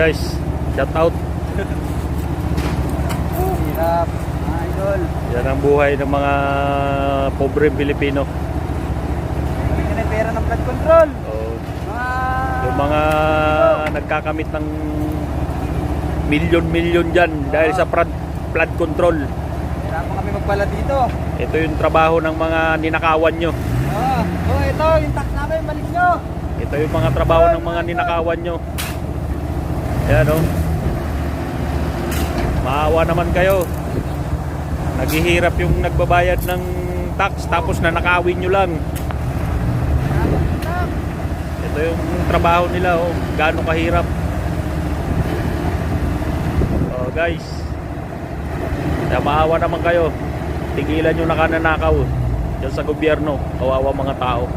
guys, shout out. Hirap, mga idol. Yan ang buhay ng mga pobreng Pilipino. Hindi ka na pera ng flood control. Oh, Mga... yung mga nagkakamit ng milyon-milyon dyan dahil sa flood control. Hirapan kami magpala dito. Ito yung trabaho ng mga ninakawan nyo. Ito, yung tax namin, balik nyo. Ito yung mga trabaho ng mga ninakawan nyo. Ayan o. Maawa naman kayo. Naghihirap yung nagbabayad ng tax tapos nanakawin nyo lang. Ito yung trabaho nila o. Gaano kahirap. Oh guys. Kaya maawa naman kayo. Tigilan nyo na kananakaw. Diyan sa gobyerno. Kawawa mga tao.